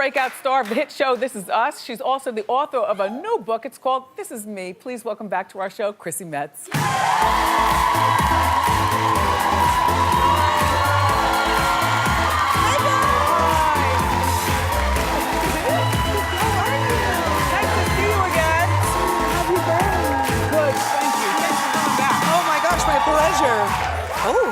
breakout star of the hit show, This Is Us. She's also the author of a new book. It's called This Is Me. Please welcome back to our show, Chrissy Metz. Pleasure. Oh.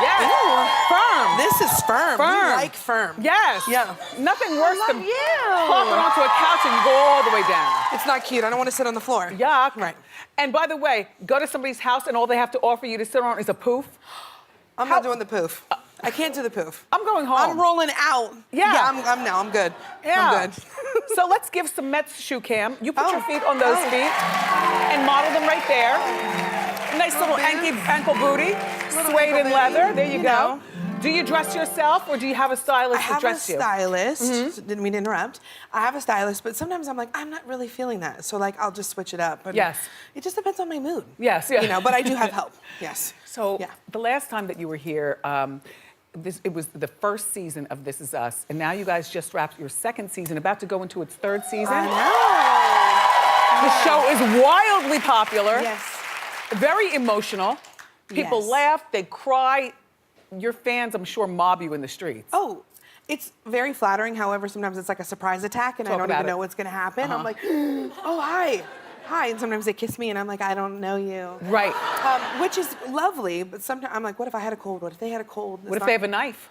Yes. Ew. Firm. This is firm. Firm. You like firm. Yes. Yeah. Nothing worse than plopping onto a couch and you go all the way down. It's not cute. I don't want to sit on the floor. Yuck. Right. And by the way, go to somebody's house and all they have to offer you to sit on is a poof. I'm not doing the poof. I can't do the poof. I'm going home. I'm rolling out. Yeah. I'm good. Yeah. I'm good. So let's give some Metz shoe cam. You put your feet on those feet and model them right there. Nice little ankle booty, suede and leather. There you go. Do you dress yourself or do you have a stylist to dress you? I have a stylist. Didn't mean to interrupt. I have a stylist, but sometimes I'm like, I'm not really feeling that. So like, I'll just switch it up. And yes. It just depends on my mood. Yes, yeah. You know, but I do have help. Yes. So the last time that you were here, it was the first season of This Is Us, and now you guys just wrapped your second season, about to go into its third season. I know. The show is wildly popular. Yes. Very emotional. People laugh, they cry. Your fans, I'm sure, mob you in the streets. Oh, it's very flattering. However, sometimes it's like a surprise attack and I don't even know what's gonna happen. I'm like, oh, hi. Hi, and sometimes they kiss me and I'm like, I don't know you. Right. Which is lovely, but sometimes I'm like, what if I had a cold? What if they had a cold? What if they have a knife?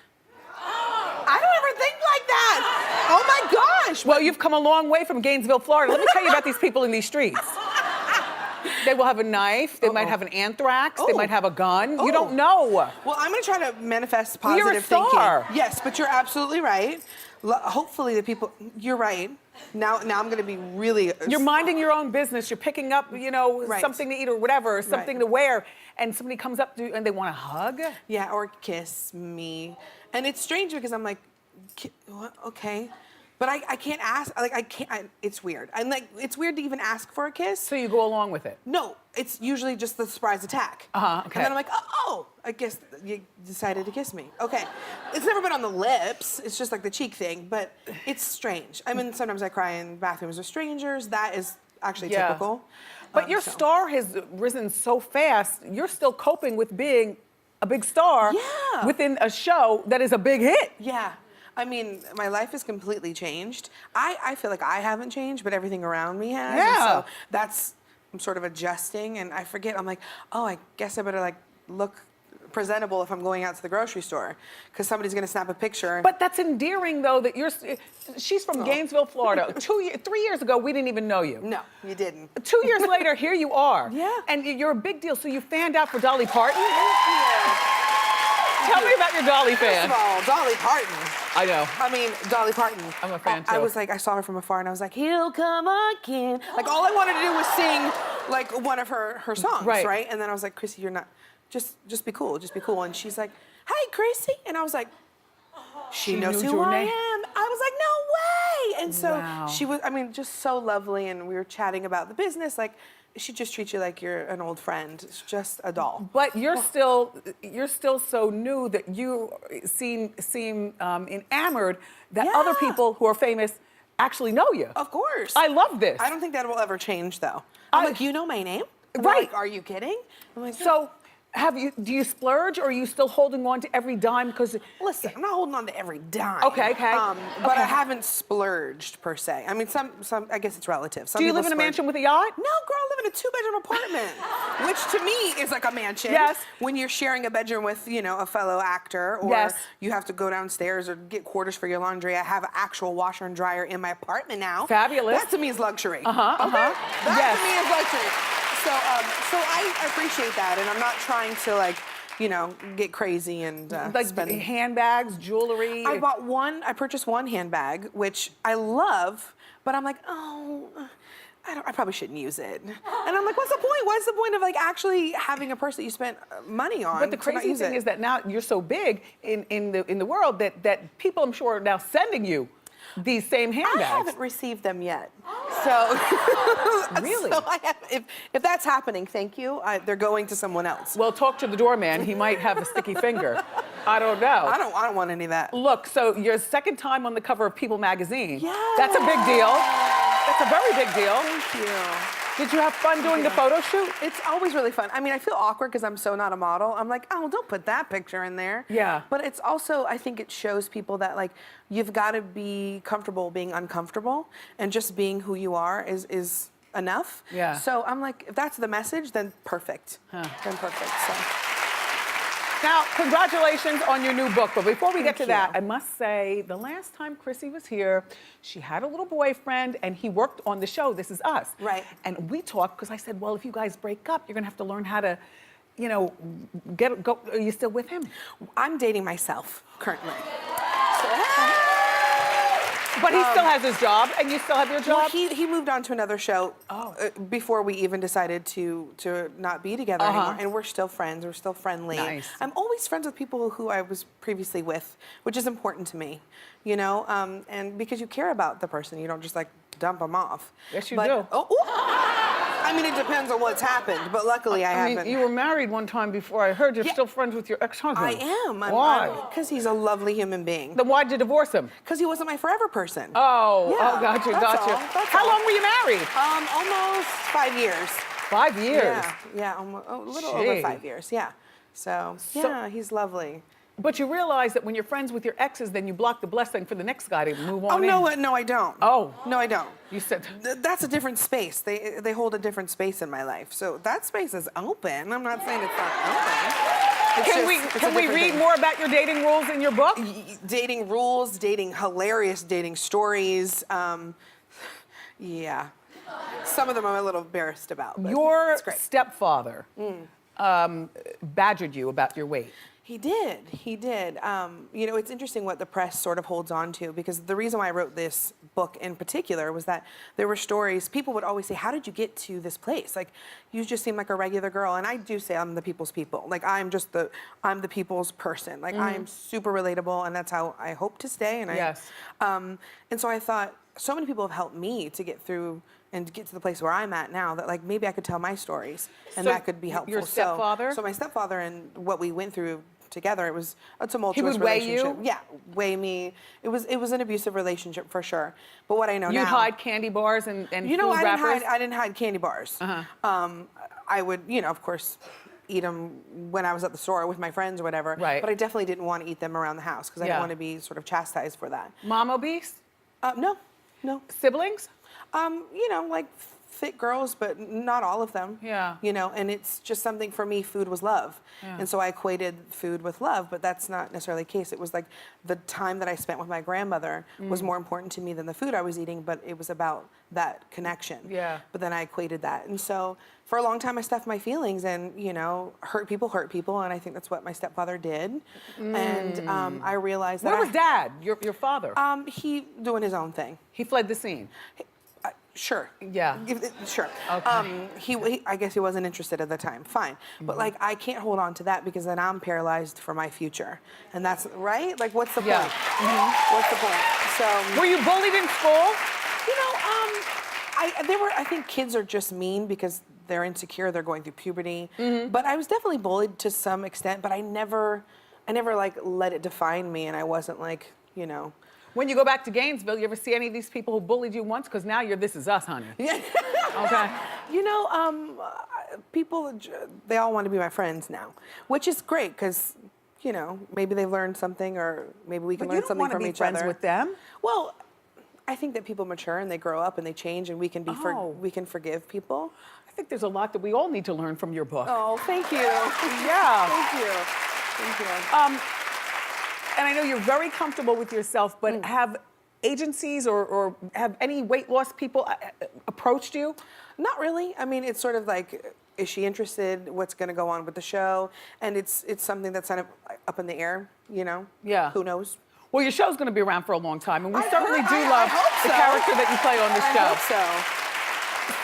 I don't ever think like that. Oh my gosh. Well, you've come a long way from Gainesville, Florida. Let me tell you about these people in these streets. They will have a knife, they might have an anthrax, they might have a gun. You don't know. Well, I'm gonna try to manifest positive You're a star. thinking. Yes, but you're absolutely right. Hopefully the people, you're right. Now I'm gonna be really... You're minding your own business. You're picking up, you know, something to eat or whatever, or something to wear, and somebody comes up to you and they want a hug. Yeah, or kiss me. And it's strange because I'm like, okay. But I can't ask, like I can't, it's weird. I'm like, it's weird to even ask for a kiss. So you go along with it? No, it's usually just the surprise attack. Okay. And then I'm like, oh, I guess you decided to kiss me. Okay. It's never been on the lips, it's just like the cheek thing, but it's strange. I mean, sometimes I cry in bathrooms with strangers, that is actually typical. But your star has risen so fast, you're still coping with being a big star within a show that is a big hit. Yeah. I mean, my life has completely changed. I feel like I haven't changed, but everything around me has. Yeah. And so I'm sort of adjusting and I forget, I'm like, oh, I guess I better like look presentable if I'm going out to the grocery store because somebody's gonna snap a picture. But that's endearing though that she's from Gainesville, Florida. 3 years ago, we didn't even know you. No, you didn't. 2 years later, here you are. Yeah. And you're a big deal. So you fanned out for Dolly Parton? Yeah. Tell me about your Dolly fan. First of all, Dolly Parton. I know. I mean, Dolly Parton. I'm a fan too. I was like, I saw her from afar and I was like, he'll come again. Like all I wanted to do was sing like one of her songs, right? And then I was like, Chrissy, you're not, just be cool, just be cool. And she's like, hey, Chrissy. And I was like, she knows who I am. I was like, no way. And so she was, I mean, just so lovely. And we were chatting about the business. Like, she just treats you like you're an old friend. It's just a doll. But you're still so new that you seem enamored that other people who are famous actually know you. Of course. I love this. I don't think that will ever change though. I'm like, you know my name? And right. Like, are you kidding? I'm like, so do you splurge or are you still holding on to every dime? Because listen, I'm not holding on to every dime. Okay. But I haven't splurged per se. I mean, some I guess it's relative. Some do you live in a mansion with a yacht? No, girl, I live in a 2-bedroom apartment, which to me is like a mansion. Yes. When you're sharing a bedroom with, you know, a fellow actor, or you have to go downstairs or get quarters for your laundry. I have an actual washer and dryer in my apartment now. Fabulous. That to me is luxury. Okay. That to me is luxury. So I appreciate that, and I'm not trying to like, you know, get crazy and like spend. Handbags, jewelry. I purchased one handbag, which I love, but I'm like, oh, I probably shouldn't use it. And I'm like, what's the point? What's the point of like actually having a purse that you spent money on? But the crazy thing is that now you're so big in the world that people, I'm sure, are now sending you these same handbags. I haven't received them yet. So, Really? So if that's happening, thank you. They're going to someone else. Well, talk to the doorman. He might have a sticky finger. I don't know. I don't want any of that. Look, so your second time on the cover of People magazine. Yeah. That's a big deal. That's a very big deal. Thank you. Did you have fun doing the photo shoot? It's always really fun. I mean, I feel awkward because I'm so not a model. I'm like, oh, don't put that picture in there. Yeah. But it's also, I think it shows people that like, you've got to be comfortable being uncomfortable, and just being who you are is enough. Yeah. So I'm like, if that's the message, then perfect. Then perfect, so. Now, congratulations on your new book. But before we get to that, you. I must say, the last time Chrissy was here, she had a little boyfriend, and he worked on the show, This Is Us. Right. And we talked, because I said, well, if you guys break up, you're going to have to learn how to, you know, go. Are you still with him? I'm dating myself currently. But he still has his job, and you still have your job? Well, he moved on to another show before we even decided to not be together anymore. And we're still friends. We're still friendly. Nice. I'm always friends with people who I was previously with, which is important to me, you know? And because you care about the person, you don't just like dump them off. Yes, you do. I mean, it depends on what's happened, but luckily I haven't. Mean, you were married one time before. I heard you're still friends with your ex-husband. I am. Why? Because he's a lovely human being. Then why'd you divorce him? Because he wasn't my forever person. Oh, Yeah, got you. that's all, that's How all. long were you married? Almost 5 years. 5 years. Yeah, almost, a little over 5 years. Yeah. So yeah, he's lovely. But you realize that when you're friends with your exes, then you block the blessing for the next guy to move on. Oh no, I don't. Oh. No, I don't. You said That's a different space. They hold a different space in my life. So that space is open. I'm not saying it's not open. Can we read more about your dating rules in your book? Dating rules, dating hilarious dating stories. Yeah. Some of them I'm a little embarrassed about. But Your it's great. stepfather badgered you about your weight. He did. You know, it's interesting what the press sort of holds on to, because the reason why I wrote this book in particular was that there were stories, people would always say, how did you get to this place? Like, you just seem like a regular girl. And I do say I'm the people's people. Like, I'm the people's person. Like, I'm super relatable, and that's how I hope to stay. And Yes. And so I thought, so many people have helped me to get through and get to the place where I'm at now, that like maybe I could tell my stories and So that could be helpful. your stepfather? So my stepfather and what we went through together, it was a tumultuous He would weigh relationship. you? Yeah, weigh me. It was an abusive relationship for sure. But what I know now, You'd hide candy bars and you know, food wrappers? I didn't hide candy bars. I would, you know, of course, eat them when I was at the store with my friends or whatever. Right. But I definitely didn't want to eat them around the house because I didn't want to be sort of chastised for that. Mom obese? No. Siblings? You know, like fit girls, but not all of them. Yeah. You know, and it's just something for me, food was love. Yeah. And so I equated food with love, but that's not necessarily the case. It was like the time that I spent with my grandmother was more important to me than the food I was eating, but it was about that connection. Yeah. But then I equated that. And so for a long time I stuffed my feelings, and, you know, hurt people, and I think that's what my stepfather did. And I realized that Where was Dad, your father? he doing his own thing. He fled the scene. Sure. Yeah. Sure. Okay. He I guess he wasn't interested at the time. Fine. But like, I can't hold on to that because then I'm paralyzed for my future. And that's right? Like, what's the point? What's the point? So Were you bullied in school? you know, I think kids are just mean because they're insecure, they're going through puberty. But I was definitely bullied to some extent, but I never like let it define me, and I wasn't like, you know. When you go back to Gainesville, you ever see any of these people who bullied you once? Because now you're This Is Us, honey. Yeah. Okay. You know, people, they all want to be my friends now, which is great because, you know, maybe they've learned something, or maybe we can learn something from each other. You don't want to be friends with them? Well, I think that people mature and they grow up and they change, and we can we can forgive people. I think there's a lot that we all need to learn from your book. Oh, thank you. Yeah. Thank you. Thank you. And I know you're very comfortable with yourself, but have agencies or have any weight loss people approached you? Not really. I mean, it's sort of like, is she interested? What's going to go on with the show? And it's something that's kind of up in the air, you know? Yeah. Who knows? Well, your show's going to be around for a long time, and we certainly do I love hope the so. character that you play on the show. I hope so.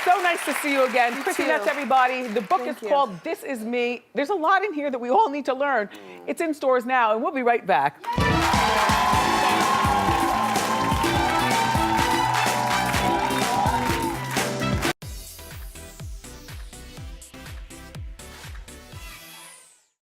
So nice to see you again. Chrissy, too. that's everybody. The book Thank is you. called This Is Me. There's a lot in here that we all need to learn. It's in stores now, and we'll be right back.